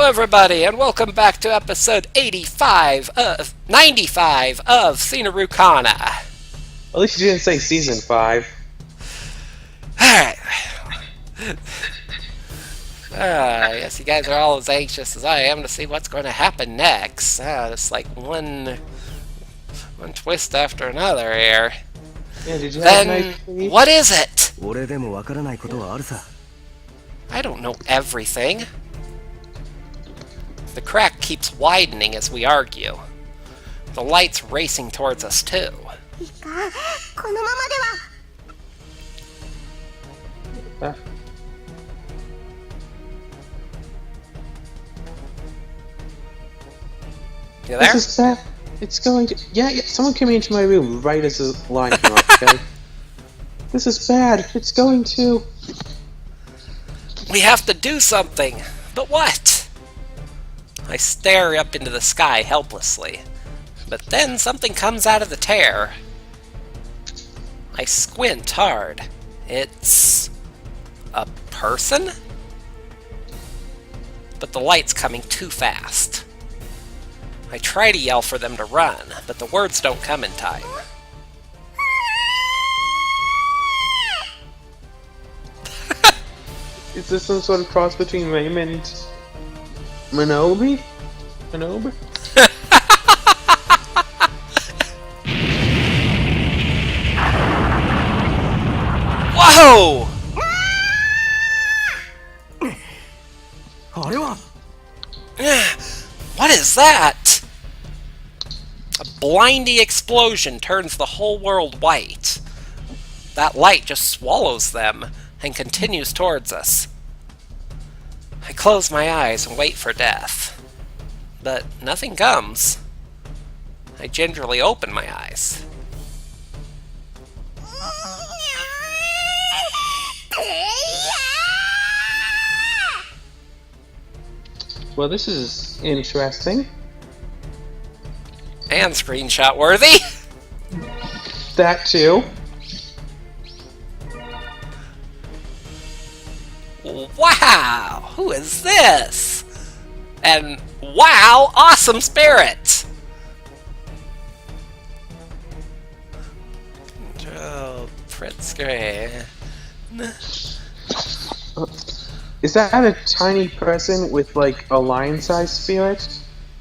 everybody, and welcome back to episode 95 of Seinarukana. At least you didn't say season 5. Alright. I guess you guys are all as anxious as I am to see what's going to happen next. It's like one twist after another here. Yeah, did you have a nice sleep? What is it? I don't know everything. The crack keeps widening as we argue. The light's racing towards us, too. You there? This is bad. It's going to... Yeah, someone came into my room right as the line came up, okay? This is bad. It's going to... We have to do something! But what? I stare up into the sky helplessly. But then something comes out of the tear. I squint hard. It's... a person? But the light's coming too fast. I try to yell for them to run, but the words don't come in time. Is this some sort of cross between Raymond and Manobi? Manobi? Whoa! What is that? A blinding explosion turns the whole world white. That light just swallows them and continues towards us. I close my eyes and wait for death. But nothing comes. I gingerly open my eyes. Well, this is interesting. And screenshot worthy. That too. Wow! Who is this? And wow, awesome spirit! Control, print screen. Is that a tiny person with like a lion-sized spirit?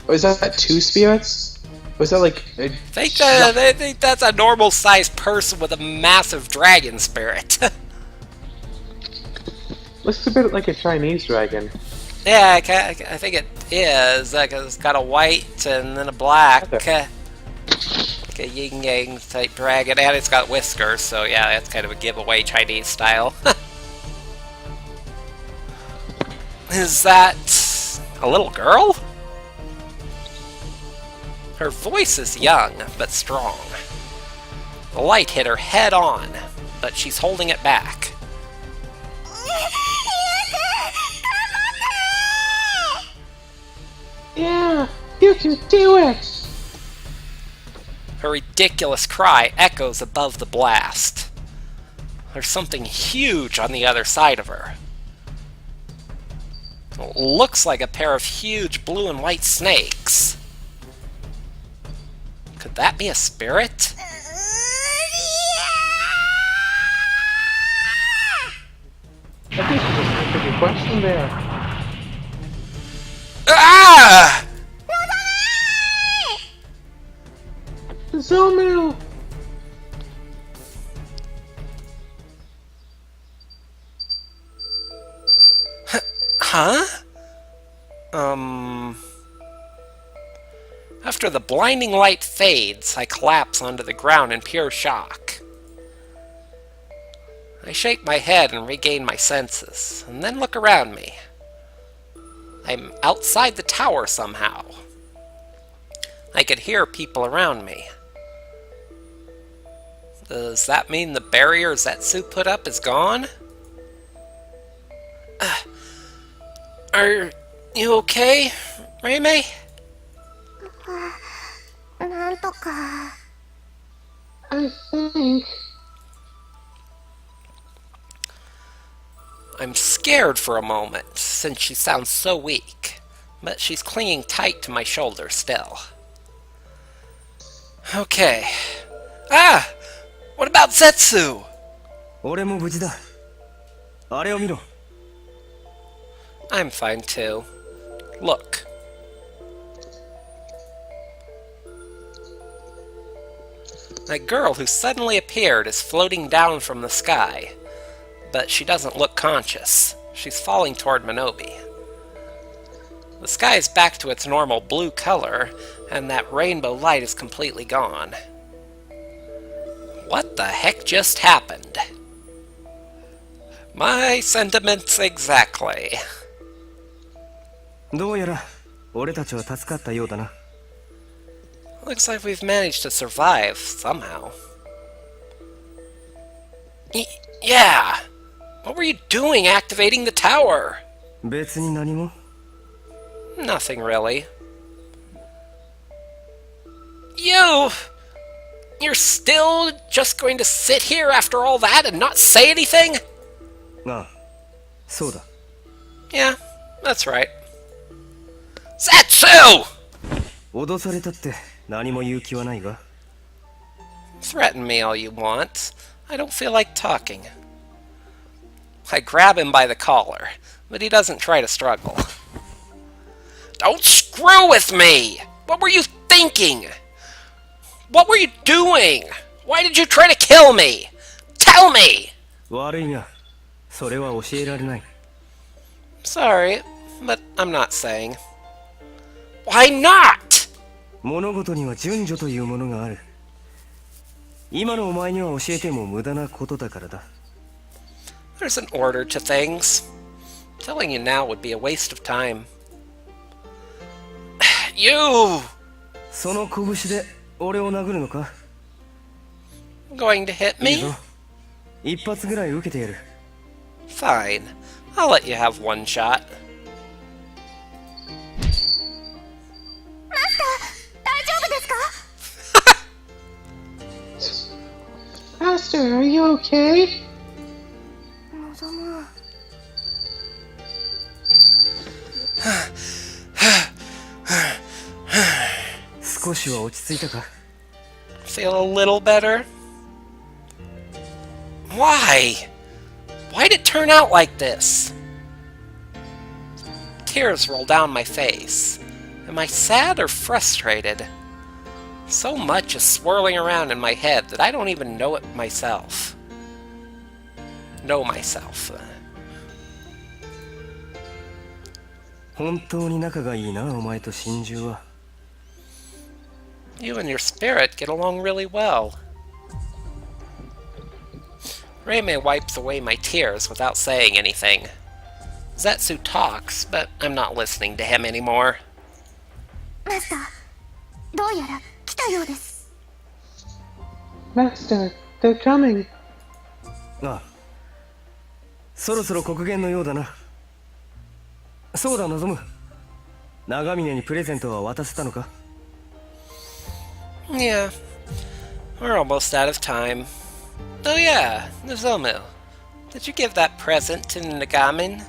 Or is that 2 spirits? Or is that like a... They think that's a normal-sized person with a massive dragon spirit. Looks a bit like a Chinese dragon. Yeah, I think it is. It's got a white and then a black. Okay. Like a yin-yang type dragon. And it's got whiskers, so yeah, that's kind of a giveaway Chinese style. Is that a little girl? Her voice is young, but strong. The light hit her head on, but she's holding it back. Yeah, you can do it! Her ridiculous cry echoes above the blast. There's something huge on the other side of her. It looks like a pair of huge blue and white snakes. Could that be a spirit? I think you just answered your question there. Ah! Zomu! Huh? After the blinding light fades, I collapse onto the ground in pure shock. I shake my head and regain my senses, and then look around me. I'm outside the tower somehow. I could hear people around me. Does that mean the barrier Zetsu put up is gone? Are you okay, Reimei? I think... I'm scared for a moment, since she sounds so weak. but she's clinging tight to my shoulder still. Okay. Ah! What about Zetsu? 俺も無事だ。あれを見ろ。 I'm fine too. Look. That girl who suddenly appeared is floating down from the sky, but she doesn't look conscious. She's falling toward Minobi. The sky is back to its normal blue color, and that rainbow light is completely gone. What the heck just happened? My sentiments exactly. どうやら俺たちは助かったようだな。 Looks like we've managed to survive somehow. Yeah! What were you doing activating the tower? 別に何も。 Nothing really. You're still just going to sit here after all that and not say anything? ああ、そうだ。 Yeah, that's right. Zetsu! 脅されたって何も言う気はないが。 Threaten me all you want. I don't feel like talking. I grab him by the collar, but he doesn't try to struggle. Don't screw with me! What were you thinking? What were you doing? Why did you try to kill me? Tell me! 悪いが、それは教えられない。 Sorry, but I'm not saying. Why not? 物事には順序というものがある。今のお前には教えても無駄なことだからだ。 There's an order to things. Telling you now would be a waste of time. You! その拳で俺を殴るのか？ Going to hit いい me? ぞ。一発ぐらい受けてやる。 Fine. I'll let you have one shot. Master, are you okay? 少しは落ち着いたか？ Feel a little better? Why? Why'd it turn out like this? Tears roll down my face. Am I sad or frustrated? So much is swirling around in my head that I don't even know it myself. Know myself. 本当に仲がいいな、お前と真珠は。 You and your spirit get along really well. Reimei wipes away my tears without saying anything. Zetsu talks, but I'm not listening to him anymore. Master, どうやら来たようです。 Master, they're coming. ああ、そろそろ刻限のようだな。そうだ、望む。長峰にプレゼントは渡せたのか？ Yeah, we're almost out of time. Oh yeah, Nozomu. Did you give that present to Nagamin?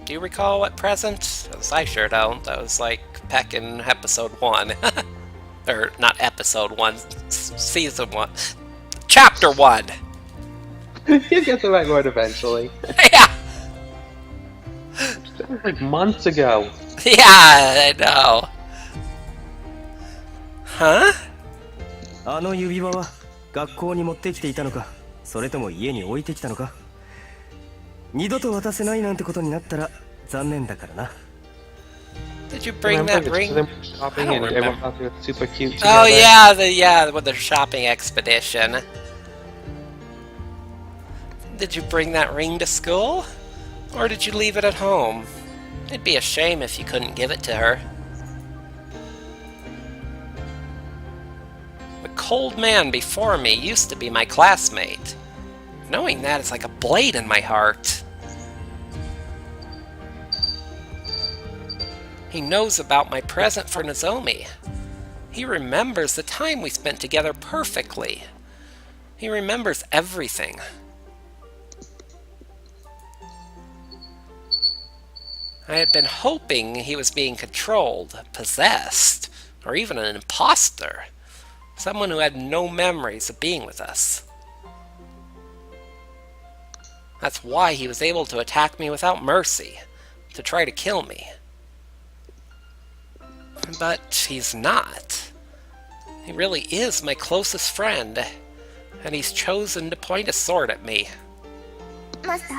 Do you recall what present? 'Cause I sure don't. That was like back in episode 1. Or, not episode 1, season 1. Chapter 1! You get the right word eventually. Yeah! That was like months ago. Yeah, I know. Huh? あの指輪は学校に持ってきていたのか、それとも家に置いてきたのか。二度と渡せないなんてことになったら残念だからな。 Did you bring that ring? Them shopping I and don't everyone remember. thought they were super cute Oh together. yeah, with the shopping expedition. Did you bring that ring to school? Or did you leave it at home? It'd be a shame if you couldn't give it to her. The cold man before me used to be my classmate. Knowing that is like a blade in my heart. He knows about my present for Nozomi. He remembers the time we spent together perfectly. He remembers everything. I had been hoping he was being controlled, possessed, or even an imposter. Someone who had no memories of being with us. That's why he was able to attack me without mercy, to try to kill me. But he's not. He really is my closest friend, and he's chosen to point a sword at me. マスター、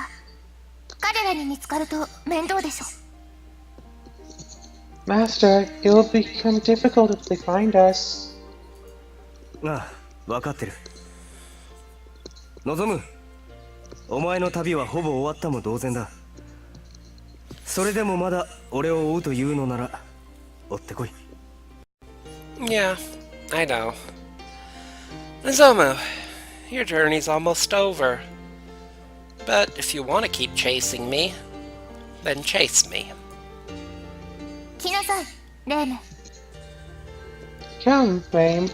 彼らに見つかると面倒でしょ。 Master, it will become difficult if they find us. ああ、分かってる。望む。お前の旅はほぼ終わったも同然だ。それでもまだ俺を追うというのなら追ってこい。 Yeah, I know. Nozomu, your journey's almost over. But if you want to keep chasing me, then chase me. 来なさい、レーム。 Come, Fame.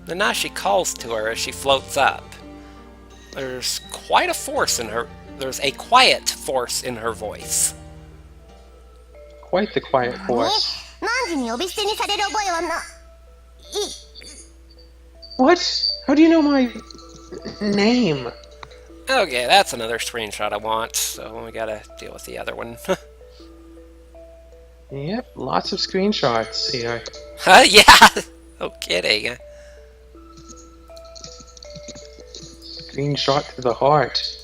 Nanashi calls to her as she floats up. There's quite a force in her. There's a quiet force in her voice. Quite the quiet force. 何時に呼び捨てにされる覚えはな。What? How do you know my name? Okay, that's another screenshot I want, so we gotta deal with the other one. Yep, lots of screenshots here. Huh? Yeah! No kidding. Screenshot to the heart.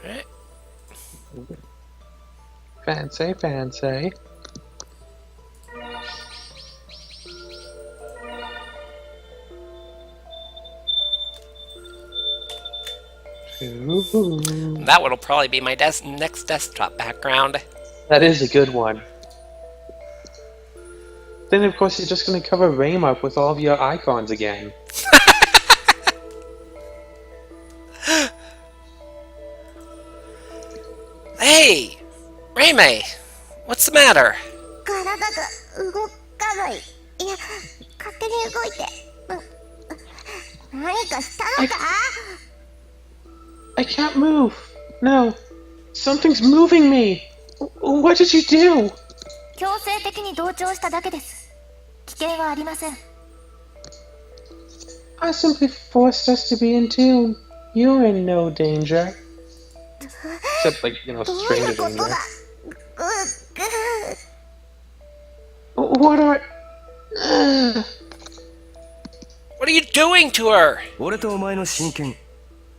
Alright. Fancy, fancy. Ooh. That one will probably be my next desktop background. That is a good one. Then of course you're just gonna cover Rame up with all of your icons again. Hey! Reimei! What's the matter? 体が動かない。いや、勝手に動いて。何かしたのか？ I can't move. No. Something's moving me. What did you do? 強制的に同調しただけです。危険はありません。 I simply forced us to be in tune. You're in no danger. Except, like, you know, どうい stranger うことだ？ danger. What are... What are you doing to her? 俺とお前の親権、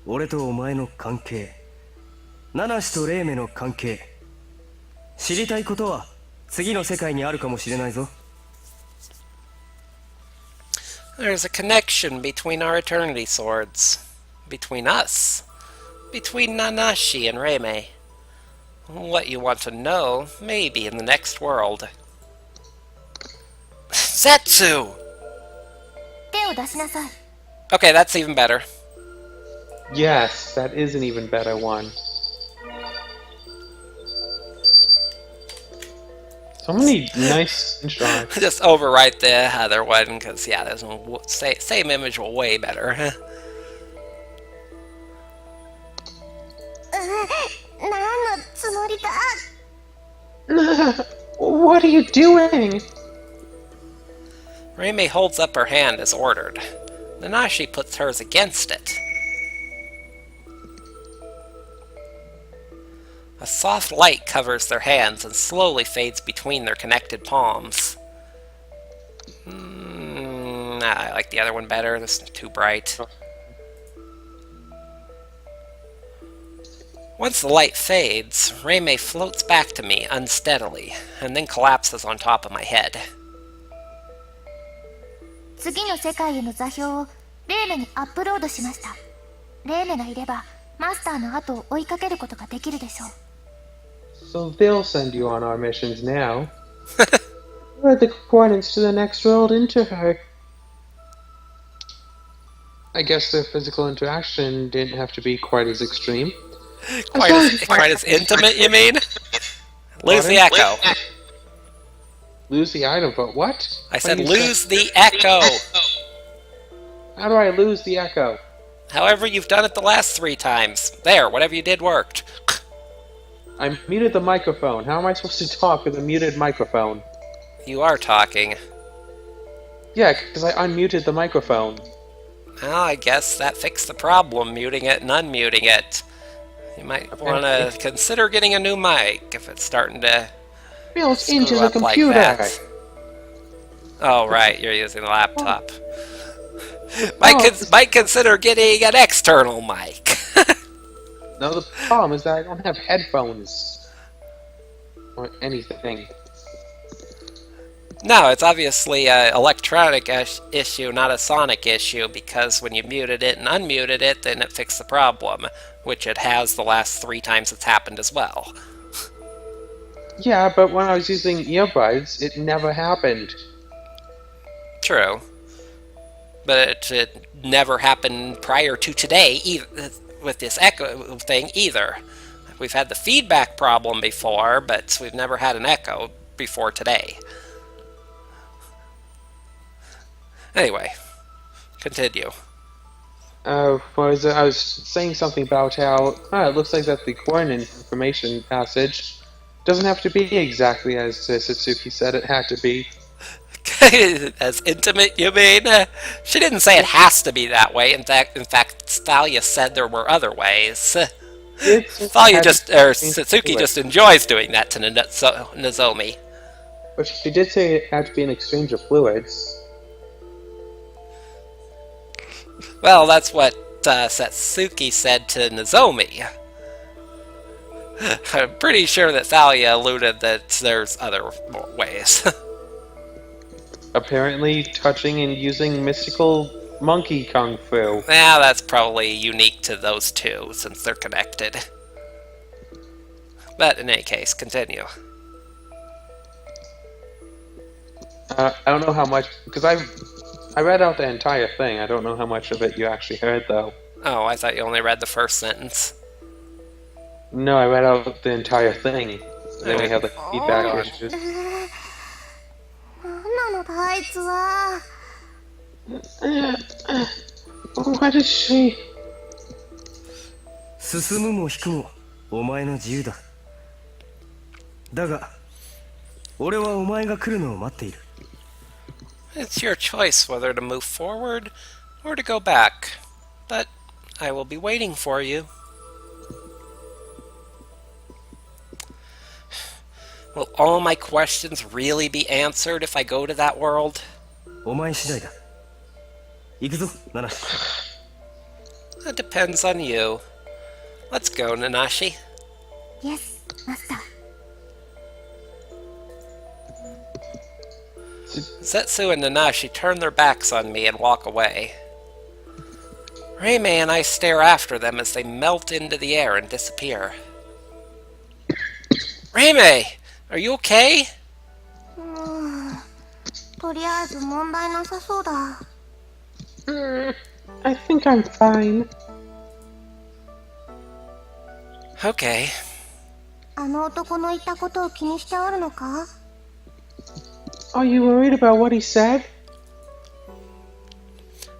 俺とお前の関係、七種と霊明の関係、知りたいことは次の世界にあるかもしれないぞ。 There's a connection between our eternity swords. Between us. Between Nanashi and Reimei. What you want to know may be in the next world. Setsu! 手を出しなさい。 Okay, that's even better. Yes, that is an even better one. So many nice screenshots. Just overwrite the other one, because, yeah, this one, same image will way better. 何のつもりだ？ What are you doing? Reimei holds up her hand as ordered. Nanashi puts hers against it. A soft light covers their hands and slowly fades between their connected palms. I like the other one better. This is too bright. Once the light fades, Reimei floats back to me unsteadily, and then collapses on top of my head. 次の世界への座標をレーメにアップロードしました。レーメがいればマスターの後を追いかけることができるでしょう。 So they'll send you on our missions now. Where are the coordinates to the next world into her? I guess the physical interaction didn't have to be quite as extreme. Quite as intimate, you mean? Lose the Pardon? echo. Lose the item, but what? I What said do you lose say? the echo. How do I lose the echo? However, you've done it the last 3 times. There, whatever you did worked. I muted the microphone. How am I supposed to talk with a muted microphone? You are talking. Yeah, because I unmuted the microphone. Well, I guess that fixed the problem, muting it and unmuting it. You might want to consider getting a new mic if it's starting to Built into screw the up like computer. that. Oh, right, you're using the laptop. Might consider getting an external mic. No, the problem is that I don't have headphones. Or anything. No, it's obviously an electronic issue, not a sonic issue, because when you muted it and unmuted it, then it fixed the problem, which it has the last 3 times it's happened as well. Yeah, but when I was using earbuds, it never happened. True. But it never happened prior to today, either, with this echo thing, either. We've had the feedback problem before, but we've never had an echo before today. Anyway, continue. What is it? I was saying something about how it looks like that the coordinate information passage doesn't have to be exactly as Satsuki said it had to be. As intimate, you mean? She didn't say it has to be that way. In fact, Thalia said there were other ways. Satsuki just enjoys doing that to Nozomi. But she did say it had to be an exchange of fluids. Well, that's what Satsuki said to Nozomi. I'm pretty sure that Thalia alluded that there's other ways. Apparently touching and using mystical monkey kung fu. Yeah, that's probably unique to those two, since they're connected. But in any case, continue. I don't know how much, because I read out the entire thing. I don't know how much of it you actually heard, though. Oh, I thought you only read the first sentence. No, I read out the entire thing. Then we have the feedback issues. 何なのだあいつは。 What is she? 進むも引くもお前の自由だ。だが俺はお前が来るのを待っている。 It's your choice whether to move forward or to go back, but I will be waiting for you. Will all my questions really be answered if I go to that world? お前次第だ。行くぞ、ナナ。 That depends on you. Let's go, Nanashi. Yes, Master. Zetsu and Nanashi turn their backs on me and walk away. Reimei and I stare after them as they melt into the air and disappear. Reimei! Are you okay? とりあえず問題なさそうだ。I think I'm fine. Okay. あの男の言ったことを気にしておるのか？ Are you worried about what he said?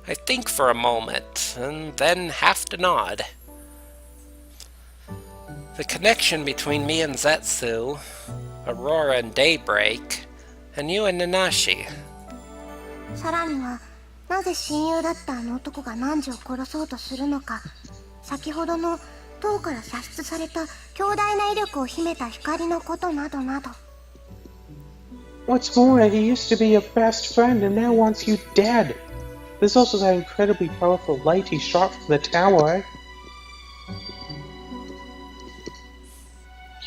I think for a moment, and then have to nod. The connection between me and Zetsu, Aurora and Daybreak, and you and Nanashi. さらには、なぜ親友だったあの男が汝を殺そうとするのか、先ほどの塔から射出された強大な威力を秘めた光のことなどなど。 What's more, he used to be your best friend and now wants you dead. There's also that incredibly powerful light he shot from the tower.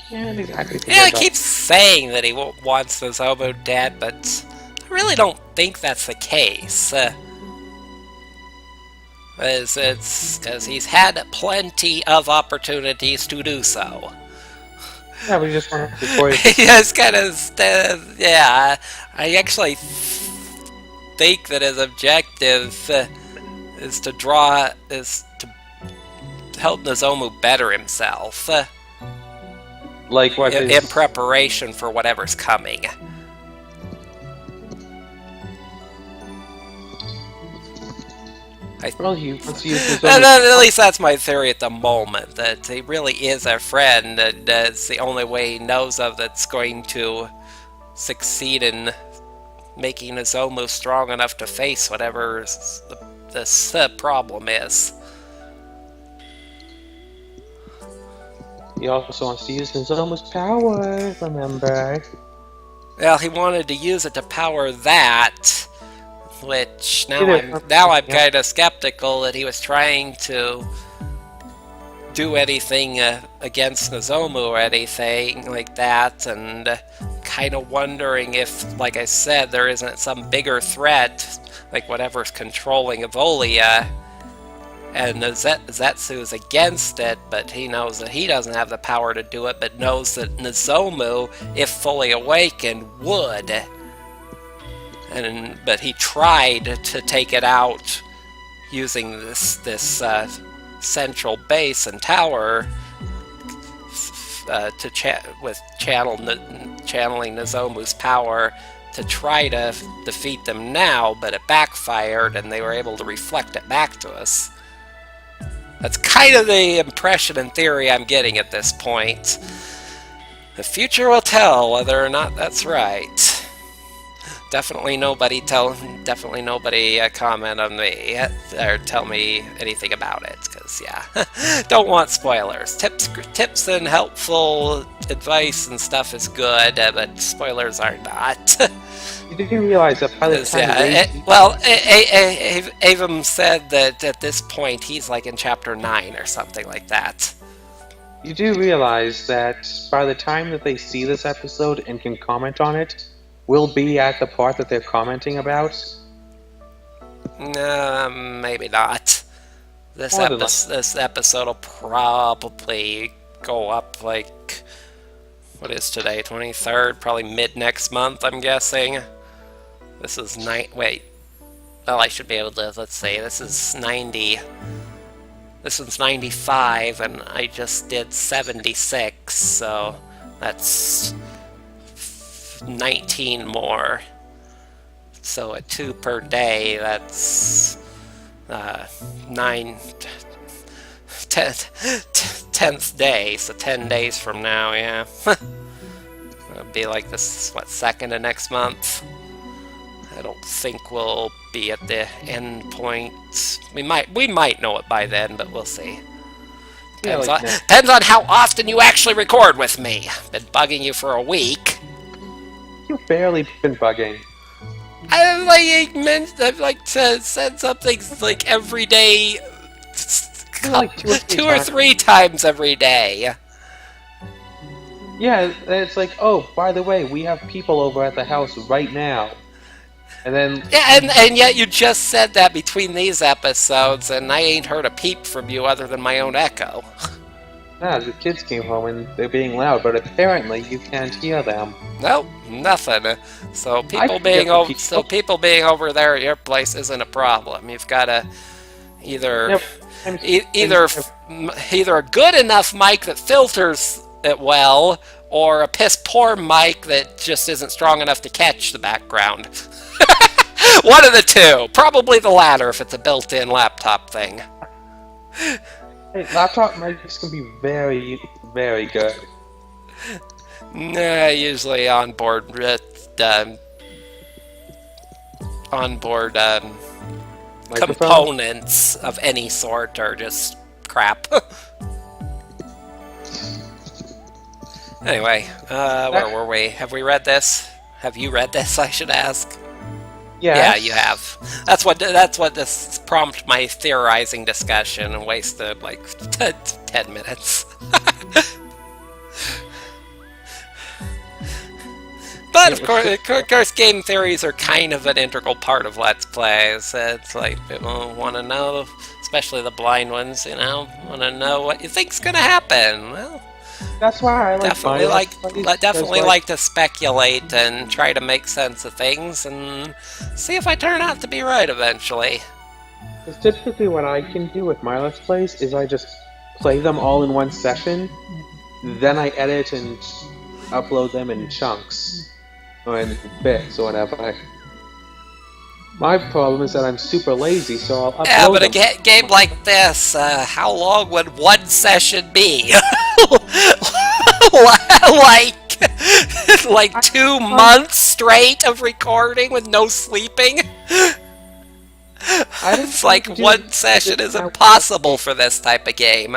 Can't exactly think Yeah, he about- keeps saying that he wants Nozomi dead, but I really don't think that's the case. It's because he's had plenty of opportunities to do so. Yeah, we just want to before Yes, kind of. Yeah, I actually think that his objective is to help Nozomu better himself Like what in is... preparation for whatever's coming. Well, he wants to use his And own... at least that's my theory at the moment, that he really is a friend, and it's the only way he knows of that's going to succeed in making Nozomu strong enough to face whatever this problem is. He also wants to use his own power, remember? Well, he wanted to use it to power that, which now Either- I'm yeah. kind of skeptical that he was trying to do anything against Nozomu or anything like that, and kind of wondering if, like I said, there isn't some bigger threat, like whatever's controlling Evolia, and Zetsu's against it, but he knows that he doesn't have the power to do it, but knows that Nozomu, if fully awakened, would. But he tried to take it out using this central base and tower channeling Nozomu's power to try to defeat them now, but it backfired and they were able to reflect it back to us. That's kind of the impression and theory I'm getting at this point. The future will tell whether or not that's right. Definitely nobody comment on me or tell me anything about it, because yeah, don't want spoilers. Tips and helpful advice and stuff is good, but spoilers are not. You do realize that by the time Avum said that at this point he's like in chapter 9 or something like that. you do realize that by the time that they see this episode and can comment on it, we'll be at the part that they're commenting about. Maybe not. This More than episode will probably go up like, what is today, 23rd? Probably mid next month, I'm guessing. This is wait. Well, I should be able to, let's see, this is 90. This one's 95, and I just did 76, so that's 19 more. So at 2 per day, that's 10th day, so 10 days from now, yeah. It'll be like this, what, 2nd of next month? I don't think we'll be at the end point. We might know it by then, but we'll see. Depends on how often you actually record with me. Been bugging you for a week. You've barely been bugging. I've said something like every day, Like two or three times every day. Yeah, it's like, oh, by the way, we have people over at the house right now. And then... Yeah, and yet you just said that between these episodes, and I ain't heard a peep from you other than my own echo. Ah, the kids came home and they're being loud, but apparently you can't hear them. Nope, nothing. So people being over there at your place isn't a problem. You've got to either a good enough mic that filters it well, or a piss poor mic that just isn't strong enough to catch the background. One of the two. Probably the latter if it's a built-in laptop thing. Hey, laptop mics can be very, very good. Nah, usually onboard components of any sort are just crap. Anyway, where were we? Have we read this? Have you read this, I should ask? Yes. Yeah, you have. That's what this prompted my theorizing discussion and wasted like 10 minutes. But of course, game theories are kind of an integral part of Let's Plays. It's like people want to know, especially the blind ones, want to know what you think's gonna happen. Well, that's why I definitely like to speculate and try to make sense of things and see if I turn out to be right eventually. Because typically what I can do with my Let's Plays is I just play them all in one session, then I edit and upload them in chunks, or in bits, or whatever. My problem is that I'm super lazy, so I'll upload Yeah, but a them. game like this, how long would one session be? like 2 months straight of recording with no sleeping? It's like one session is impossible for this type of game.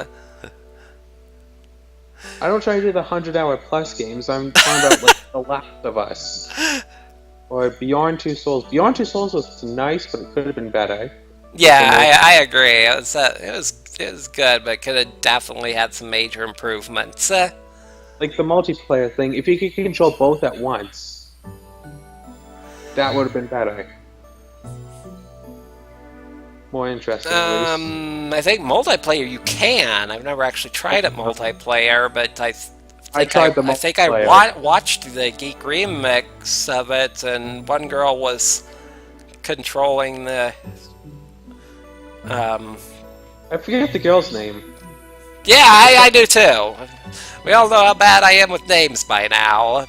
I don't try to do the 100-hour plus games. I'm talking about like The Last of Us or Beyond Two Souls. Beyond Two Souls was nice, but it could have been better. Yeah, I agree. It was good, but could have definitely had some major improvements. Like the multiplayer thing, if you could control both at once, that would have been better. More interesting, at least. I think multiplayer you can. I've never actually tried it multiplayer, but I think I watched the Geek remix of it, and one girl was controlling the. I forget the girl's name. Yeah, I do too. We all know how bad I am with names by now.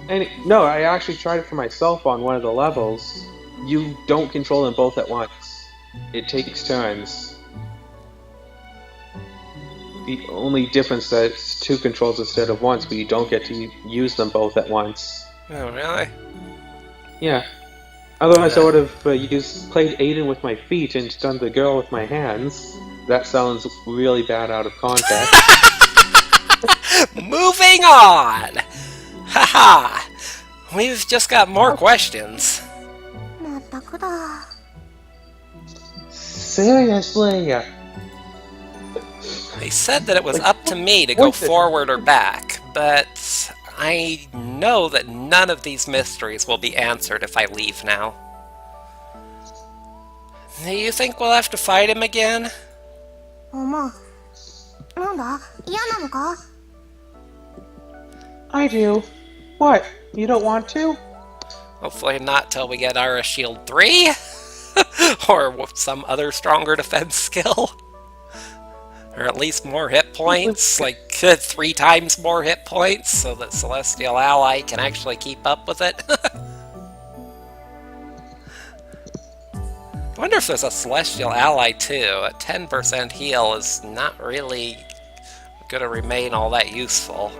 And no, I actually tried it for myself on one of the levels. You don't control them both at once. It takes turns. The only difference is that it's 2 controls instead of once, but you don't get to use them both at once. Oh, really? Yeah. Otherwise, I would have played Aiden with my feet and done the girl with my hands. That sounds really bad out of context. Moving on! Haha! We've just got more questions. Seriously? They said that it was up to me to go forward or back, but I know that none of these mysteries will be answered if I leave now. Do you think we'll have to fight him again? I do. What? You don't want to? Hopefully not till we get Aura Shield 3? Or some other stronger defense skill? Or at least more hit points, like 3 times more hit points, so that Celestial Ally can actually keep up with it. I wonder if there's a Celestial Ally too. A 10% heal is not really going to remain all that useful.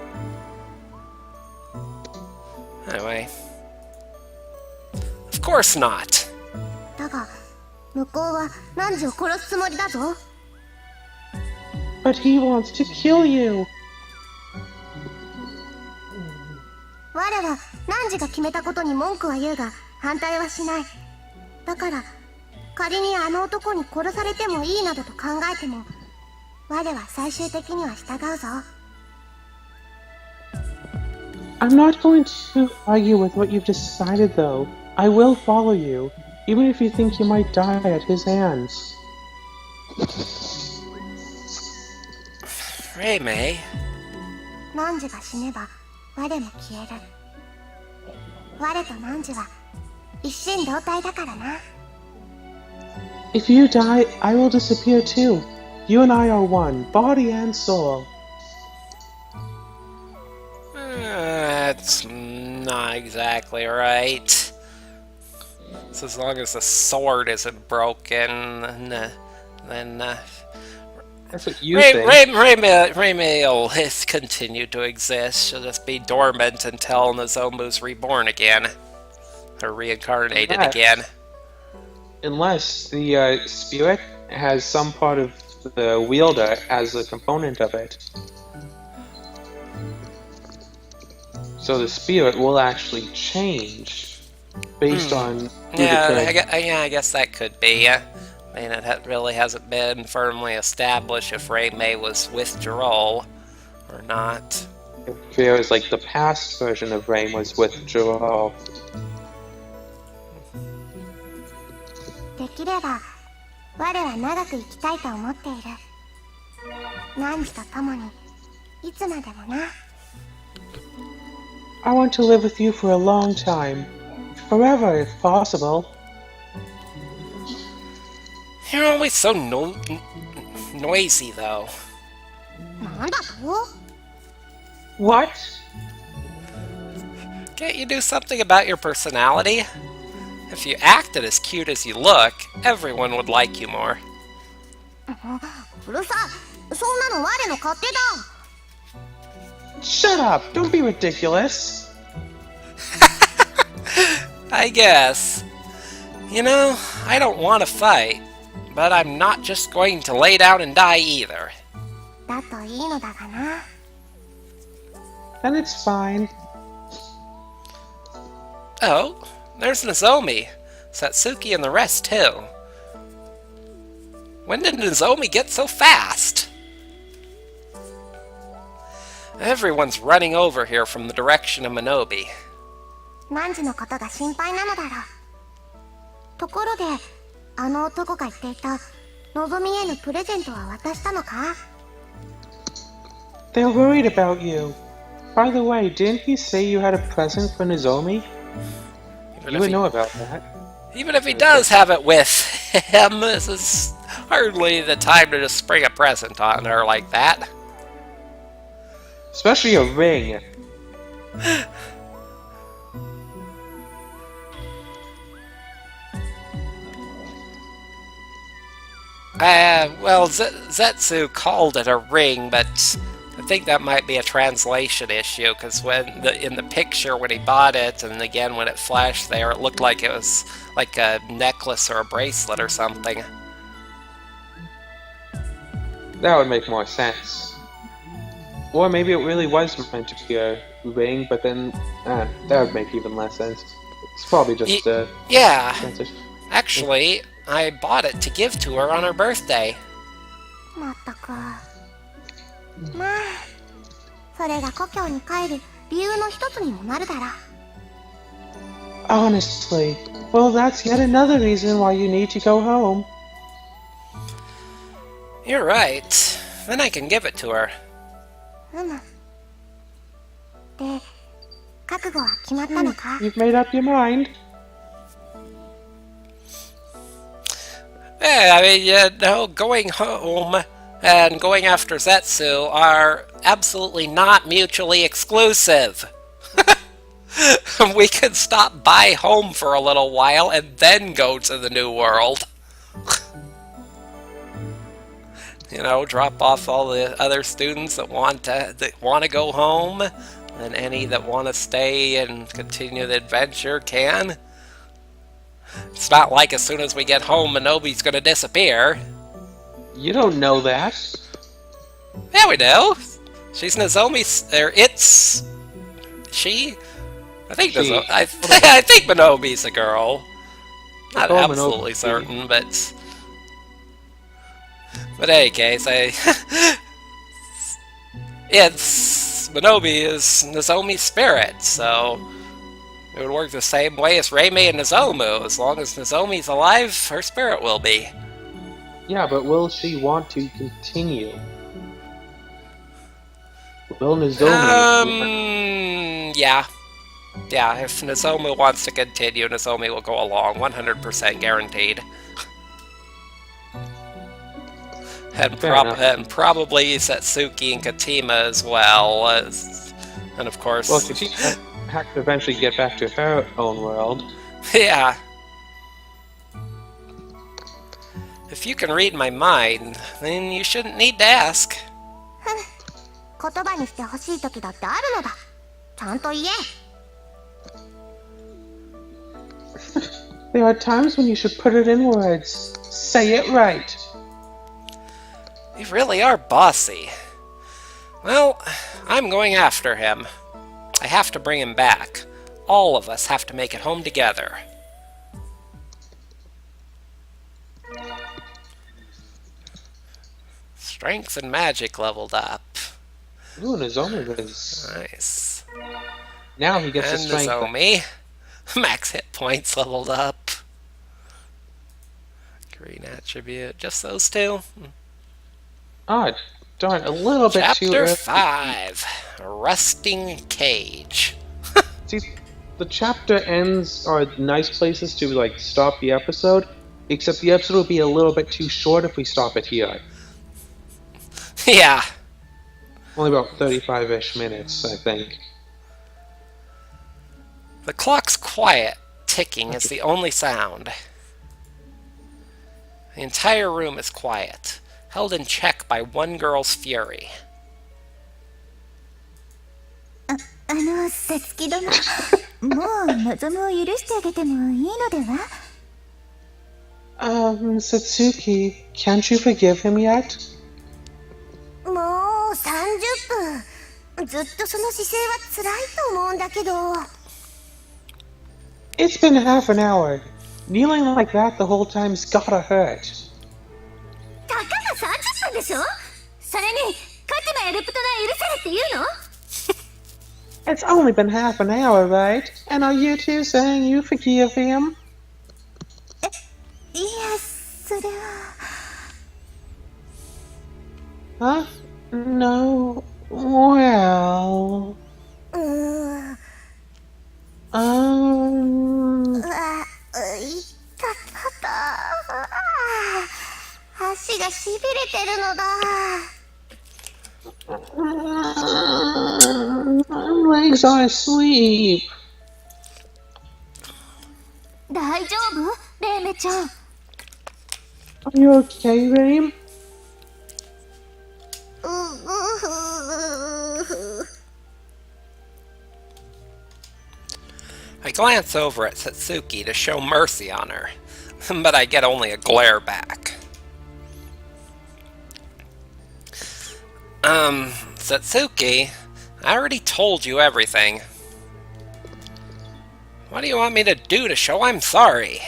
Anyway. Of course not! But he wants to kill you! 我は汝が決めたことに文句は言うが反対はしない。だから仮にあの男に殺されてもいいなどと考えても我は最終的には従うぞ。I'm not going to argue with what you've decided, though. I will follow you, even if you think you might die at his hands. May. 汝が死ねば我も消える。我と汝は一心同体だからな。If you die, I will disappear too. You and I are one, body and soul. That's not exactly right. So as long as the sword isn't broken, then That's what you think. May will continue to exist. She'll just be dormant until Nozomu's reborn again. Or reincarnated again. Unless the spirit has some part of the wielder as a component of it. So the spirit will actually change based on... I guess that could be. I mean, it really hasn't been firmly established if May was with Jirol or not. It feels like the past version of Rain was with Jirol. できれば我は長く生きたいと思っている。汝と共にいつまでもな。I want to live with you for a long time. Forever, if possible. You're always so noisy, though. なんだと？ What? Can't you do something about your personality? If you acted as cute as you look, everyone would like you more. うるさい。そんなの我の勝手だ。 Shut up! Don't be ridiculous! I guess. You know, I don't want to fight, but I'm not just going to lay down and die either. だといいのだがな。 Then it's fine. Oh, there's Nozomi, Satsuki, and the rest too. When did Nozomi get so fast? Everyone's running over here from the direction of Minobi. 汝のことが心配なのだろう。ところで、あの男が言っていたのぞみへのプレゼントは渡したのか？ They're worried about you. By the way, didn't he say you had a present for Nozomi? You would know about that. Even if he does have it with him, this is hardly the time to just spring a present on her like that. Especially a ring. Well, Zetsu called it a ring, but I think that might be a translation issue, because in the picture when he bought it, and again when it flashed there, it looked like it was like a necklace or a bracelet or something. That would make more sense. Or maybe it really was meant to be a ring, but then that would make even less sense. It's probably just yeah. translation. Actually, I bought it to give to her on her birthday. まったく。まあ、それが故郷に帰る理由の一つにもなるだろう。 Honestly, well, that's yet another reason why you need to go home. You're right. Then I can give it to her. で、覚悟は決まったのか？ You've made up your mind? Yeah, I mean, you know, going home and going after Zetsu are absolutely not mutually exclusive. We could stop by home for a little while and then go to the new world. You know, drop off all the other students that want to go home, and any that want to stay and continue the adventure can. It's not like as soon as we get home, Minobi's gonna disappear. You don't know that. Yeah, we do. She's Nozomi's, or it's she. I think She. I think Minobi's a girl. Not Oh, absolutely Minobi. certain, but in any case, it's Minobi is Nozomi's spirit, so it would work the same way as Reimei and Nozomu. As long as Nozomi's alive, her spirit will be. Yeah, but will she want to continue? Will Nozomi... Yeah. Yeah, if Nozomu wants to continue, Nozomi will go along, 100% guaranteed. And, probably Satsuki and Katima as well. And of course... Well, Katima has to eventually get back to her own world. Yeah. If you can read my mind, then you shouldn't need to ask. 言葉にしてほしい時だってあるのだ。ちゃんと言え。 There are times when you should put it in words. Say it right. You really are bossy. Well, I'm going after him. I have to bring him back. All of us have to make it home together. Strength and magic leveled up. Ooh, Nozomi was... Nice. Now he gets And his strength. Nozomi. Max hit points leveled up. Green attribute. Just those two? Ah, darn, a little bit too Chapter early. 5. Rusting Cage. See, the chapter ends are nice places to, like, stop the episode, Except the episode will be a little bit too short if we stop it here. Yeah. Only about 35-ish minutes, I think. The clock's quiet. Ticking is the only sound. The entire room is quiet, held in check by one girl's fury. せつき殿、もう望むを許してあげてもいいのでは？ Satsuki, can't you forgive him yet? もう30分。ずっとその姿勢は辛いと思うんだけど。It's been half an hour. Kneeling like that the whole time's gotta hurt. たかが30分でしょ？それに、カチマやルプトが許されって言うの？ It's only been half an hour, right? And are you two saying you forgive him? いや、それは。Huh? No. Well. いたたた。足がしびれてるのだ。My legs are asleep. 大丈夫？レイメちゃん。Are you okay, Reem? I glance over at Satsuki to show mercy on her, but I get only a glare back. Satsuki, I already told you everything. What do you want me to do to show I'm sorry?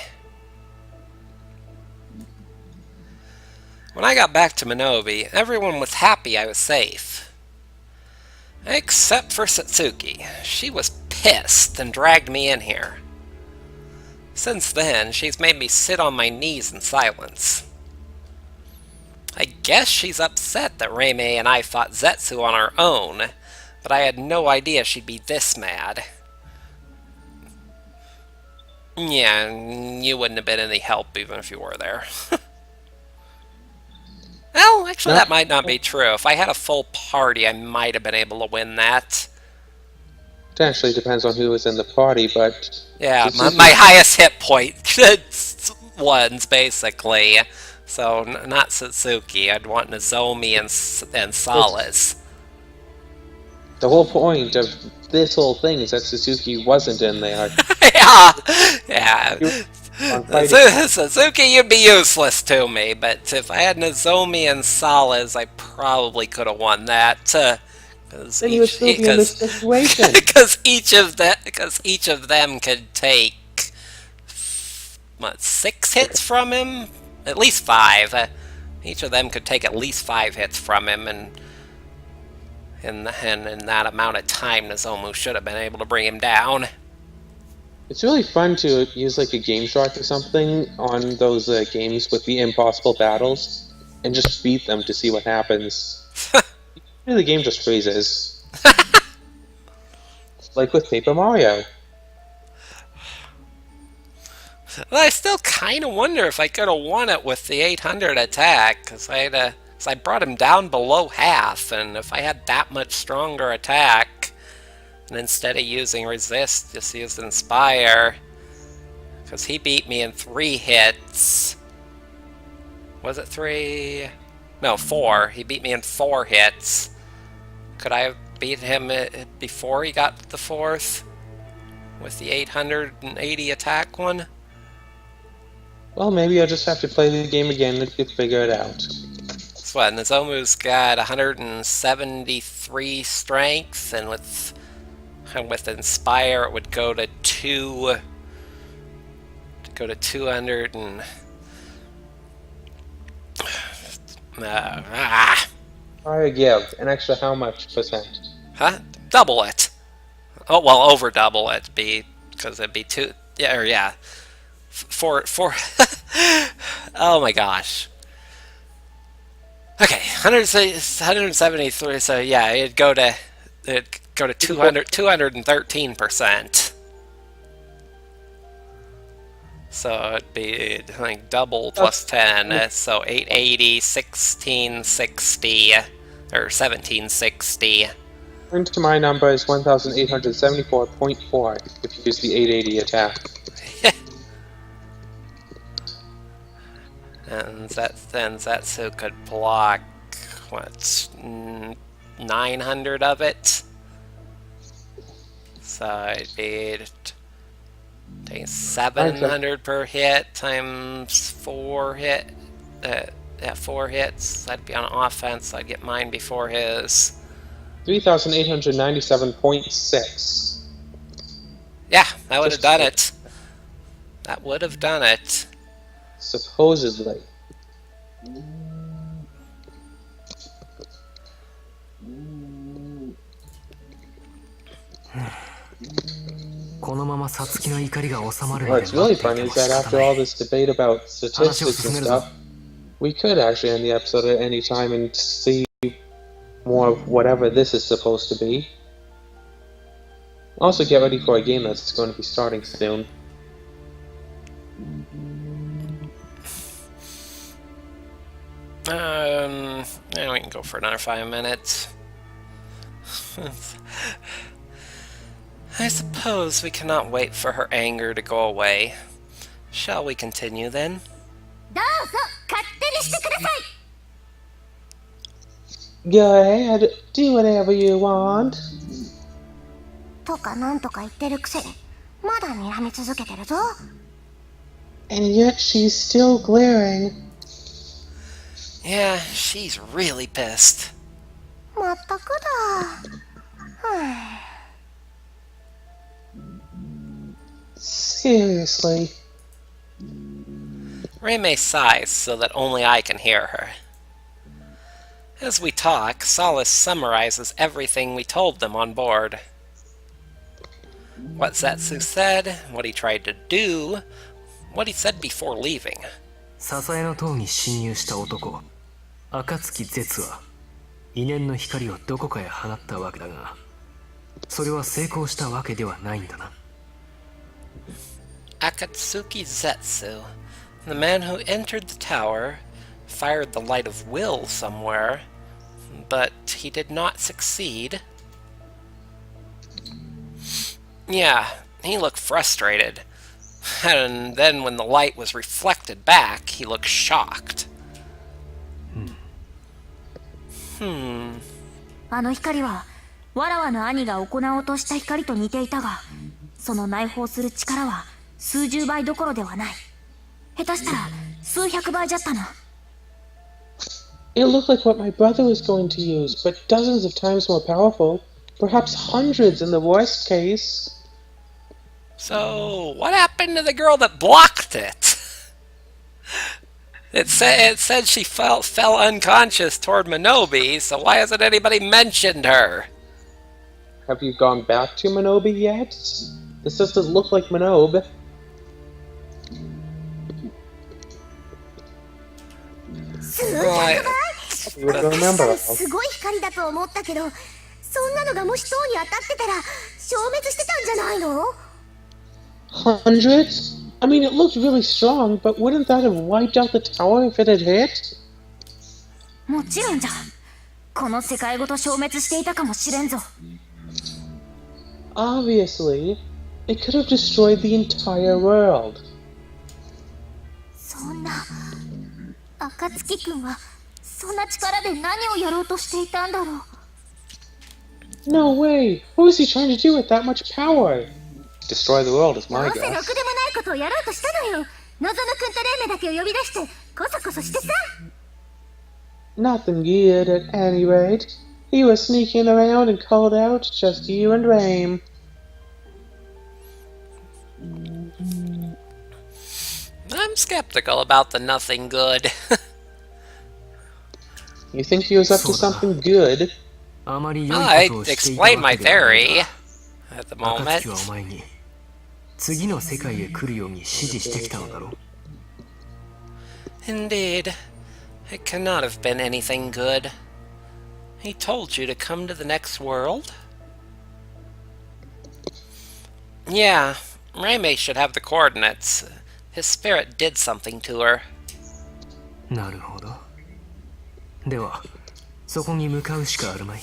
When I got back to Minobi, everyone was happy I was safe. Except for Satsuki. She was pissed and dragged me in here. Since then, she's made me sit on my knees in silence. I guess she's upset that Reimei and I fought Zetsu on our own, but I had no idea she'd be this mad. Yeah, you wouldn't have been any help even if you were there. Well, actually that might not be true. If I had a full party, I might have been able to win that. Potentially depends on who was in the party, but... Yeah, my highest hit point ones, basically. So, not Satsuki. I'd want Nozomi and Solace. The whole point of this whole thing is that Satsuki wasn't in there. Yeah. Satsuki, you'd be useless to me, but if I had Nozomi and Solace, I probably could have won that. Then you would still be in this situation. Because each of them could take, what, 6 hits from him? At least 5. Each of them could take at least 5 hits from him, and in that amount of time, Nozomu should have been able to bring him down. It's really fun to use like a Game Shark or something on those games with the impossible battles, and just beat them to see what happens. The game just freezes. Like with Paper Mario. Well, I still kind of wonder if I could have won it with the 800 attack, because I brought him down below half, and if I had that much stronger attack, and instead of using Resist, just used Inspire, because he beat me in 3 hits. Was it 3? No, 4. He beat me in 4 hits. Could I have beat him before he got the 4th? With the 880 attack one? Well, maybe I'll just have to play the game again and figure it out. That's what, Nozomu's got 173 strength, and with Inspire it would go to 200 and... Try a give. An extra how much percent? Huh? Double it. Oh, well, over double it, because it'd be 2... Yeah, or yeah. For oh my gosh. Okay, 173, so yeah, it'd go to 213%. So it'd be like double plus 10, so 880, 1660, or 1760. According to my number is 1874.4 if you use the 880 attack. And then Zetsu could block, what, 900 of it? So it'd be 700 per hit times 4 hit. Yeah, 4 hits. I'd be on offense. I'd get mine before his. 3,897.6. Yeah, that would have done it. That would have done it. Supposedly. このままサツキの怒りが収まるまで What's 待 really っていて funny も is 仕 that 方 after な all い this debate about statistics and stuff, we could actually end the episode at any time and see more of whatever this is supposed to be. Also, get ready for a game that's going to be starting soon. Yeah, we can go for another 5 minutes. I suppose we cannot wait for her anger to go away. Shall we continue then? どうぞ勝手にしてください。 Go ahead, do whatever you want. とかなんとか言ってるくせにまだ睨み続けてるぞ。 And yet she's still glaring. Yeah, she's really pissed. まったくだ。Seriously. Reimei sighs so that only I can hear her. As we talk, Solace summarizes everything we told them on board. What Zetsu said, what he tried to do, what he said before leaving. 笹江の塔に侵入した男暁絶は異念の光をどこかへ放ったわけだがそれは成功したわけではないんだな Akatsuki Zetsu, the man who entered the tower, fired the light of will somewhere, but he did not succeed. Yeah, he looked frustrated. And then when the light was reflected back, he looked shocked. あの光はわらわの兄が行おうとした光と似ていたがその内包する力は数十倍どころではない下手したら数百倍じゃったな It looked like what my brother was going to use, but dozens of times more powerful. Perhaps hundreds in the worst case. So, what happened to the girl that blocked it? It said she fell unconscious toward Minobi, so why hasn't anybody mentioned her? Have you gone back to Minobi yet? This doesn't look like Minobi. 数百倍 You would remember. すごい光だと思ったけどそんなのがもし塔に当たってたら消滅してたんじゃないの Hundreds? I mean, it looked really strong, but wouldn't that have wiped out the tower if it had hit? もちろんじゃこの世界ごと消滅していたかもしれんぞ Obviously, it could have destroyed the entire world. そんな暁くんはそんな力で何をやろうとしていたんだろう No way! What was he trying to do with that much power? Destroy the world is ど my うせろくでもない guess. ことをやろうとしたのよ望くんとレイメだけを呼び出してコソコソしてさ Nothing good, at any rate. He was sneaking around and called out just you and Raim. I'm skeptical about the nothing good. You think he was up to something good? あまり良 I いことをしていた explained わ my けではない theory が at the moment. 暁はお前に次の世界へ来るように指示してきたのだろう Indeed. It cannot have been anything good. He told you to come to the next world? Yeah, Reimei should have the coordinates. His spirit did something to her. なるほど。では、そこに向かうしかあるまい。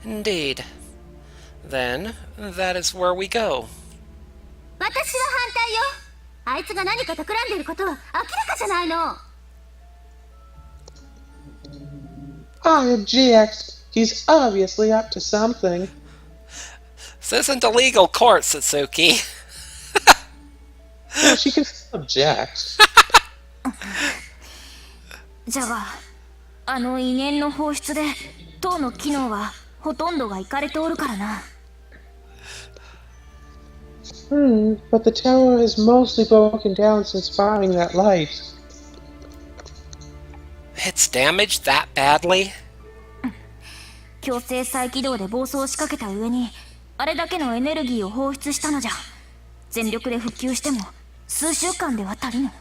Indeed. Then, that is where we go. 私は反対よ。あいつが何か企んでいることは明らかじゃないの。I object. He's obviously up to something. This isn't a legal court, Satsuki. No, she can still object. じゃが、あの威厳の放出で塔の機能はほとんどがイかれておるからな。But the tower has mostly broken down since firing that light. It's damaged that badly? 強制再起動で暴走しかけた上に、あれだけのエネルギーを放出したのじゃ。全力で復旧しても数週間では足りぬ。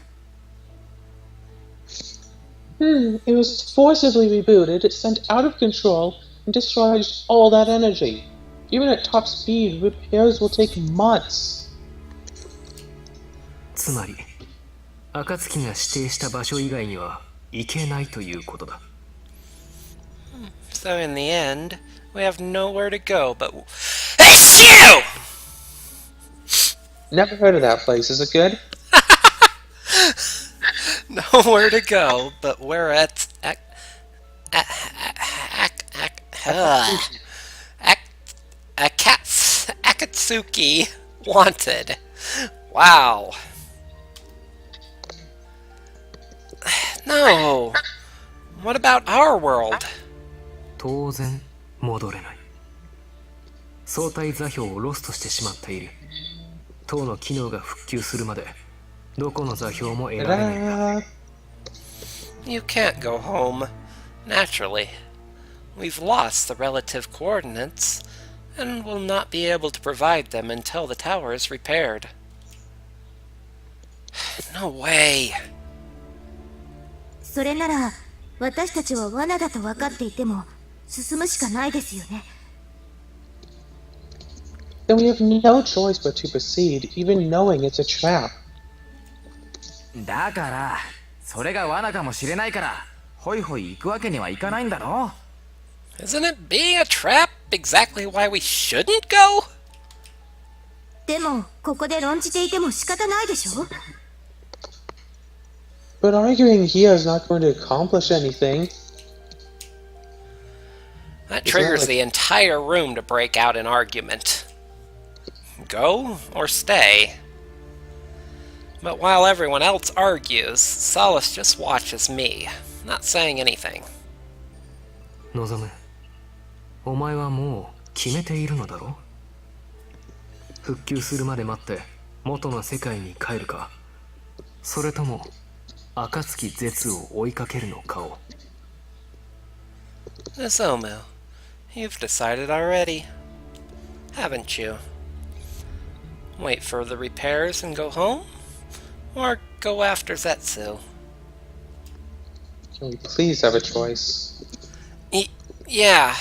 It was forcibly rebooted, sent out of control, and discharged all that energy. Even at top speed, repairs will take months. つまり、暁が指定した場所以外には行けないということだ。So in the end, we have nowhere to go but... Issue! Never heard of that place. Is it good? Nowhere to go but we're at... Akatsuki wanted. Wow. No. What about our world? 当然戻れない。相対座標をロストしてしまっている。塔の機能が復旧するまでどこの座標も得られないんだ。You can't go home. Naturally. We've lost the relative coordinates, and will not be able to provide them until the tower is repaired. No way. それなら私たちは罠だと分かっていても進むしかないですよね。Then we have no choice but to proceed, even knowing it's a trap. だからそれが罠かもしれないからホイホイ行くわけにはいかないんだろ。 Isn't it being a trap exactly why we shouldn't go? でもここで論じていても仕方ないでしょ。But arguing here is not going to accomplish anything. That Isn't triggers that the entire room to break out in argument. Go or stay? But while everyone else argues, Solace just watches me, not saying anything. 望む。お前はもう決めているのだろう。復旧するまで待って元の世界に帰るか、それとも暁絶を追いかけるのかを。Nozomu, you've decided already, haven't you? Wait for the repairs and go home? Or go after Zetsu? Can we please have a choice? Yeah,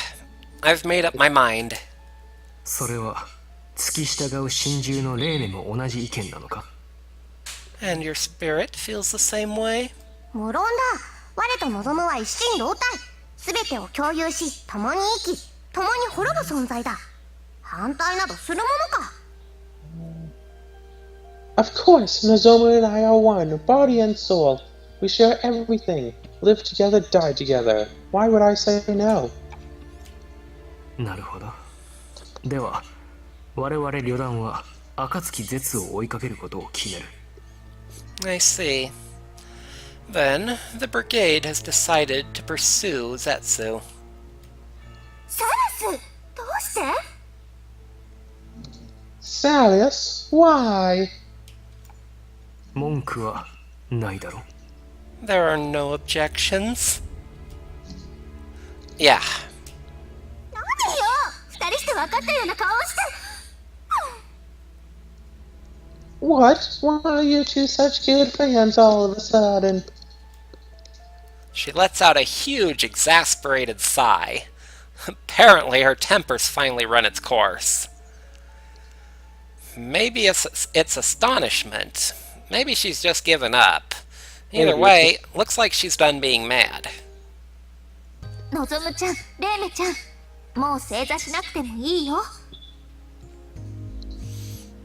I've made up my mind. それは付き従う神獣のレーネも同じ意見なのか。 And your spirit feels the same way? 無論だ。我と望むは一心同体。全てを共有し、共に生き、共に滅ぶ存在だ。反対などするものか。Of course, Nozomu and I are one, body and soul. We share everything. Live together, die together. Why would I say no? なるほど。では、我々旅団は暁絶を追いかけることを決める。I see. Then, the brigade has decided to pursue Zetsu. サラス、どうして？ Salius, why? 文句はないだろ。There are no objections. Yeah. 何よ、二人して分かったような顔をして。What? Why are you two such good friends all of a sudden? She lets out a huge, exasperated sigh. Apparently, her temper's finally run its course. Maybe it's astonishment. Maybe she's just given up. Either Maybe. way, looks like she's done being mad. のぞむちゃん、レイメちゃん、もう正座しなくてもいいよ。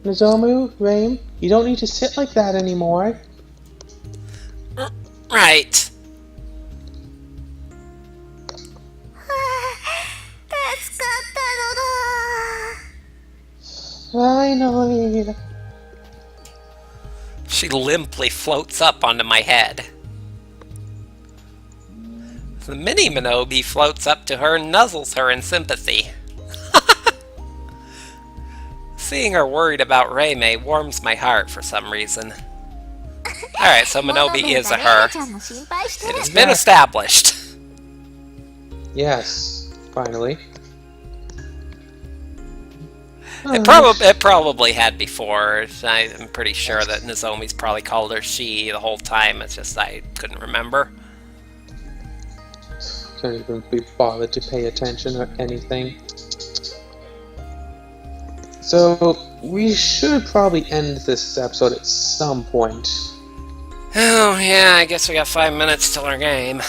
Nozomu, Rain, you don't need to sit like that anymore. Right. 助かったのだ。 Finally. She limply floats up onto my head. The mini Minobi floats up to her and nuzzles her in sympathy. Seeing her worried about Reimei warms my heart for some reason. Alright, so Minobi is a her. It has been established. Yes, finally. It probably had before. I'm pretty sure that Nozomi's probably called her she the whole time. It's just I couldn't remember. Can't even be bothered to pay attention or anything. So, we should probably end this episode at some point. Oh, yeah, I guess we got 5 minutes till our game.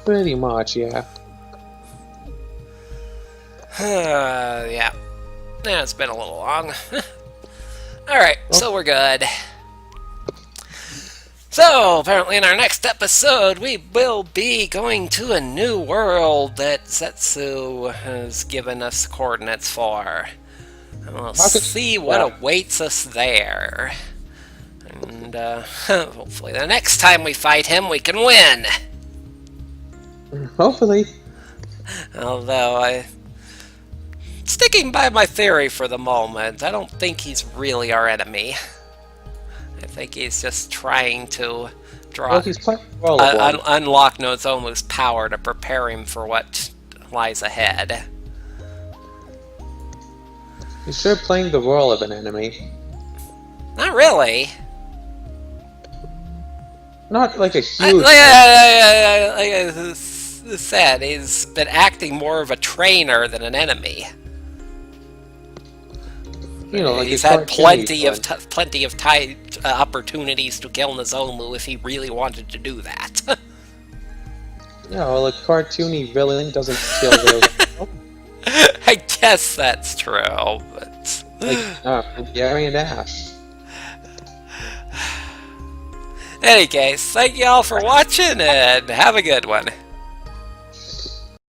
Pretty much, yeah. Yeah. Yeah, it's been a little long. Alright, so we're good. So, apparently in our next episode, we will be going to a new world that Setsu has given us coordinates for. And we'll see what awaits us there. And, hopefully the next time we fight him, we can win! Hopefully. Although, sticking by my theory for the moment, I don't think he's really our enemy. I think he's just trying to Well, he's playing the role of one. unlock Nozomu's power to prepare him for what lies ahead. He's sure playing the role of an enemy. Not really. Not like a Like huge... I said, he's been acting more of a trainer than an enemy. You know, like he's a had cartoony plenty of opportunities to kill Nozomu if he really wanted to do that. You know, well, a cartoony villain doesn't kill the... I guess that's true, but... Like, Gary and Ash. Any case, thank you all for watching, and have a good one.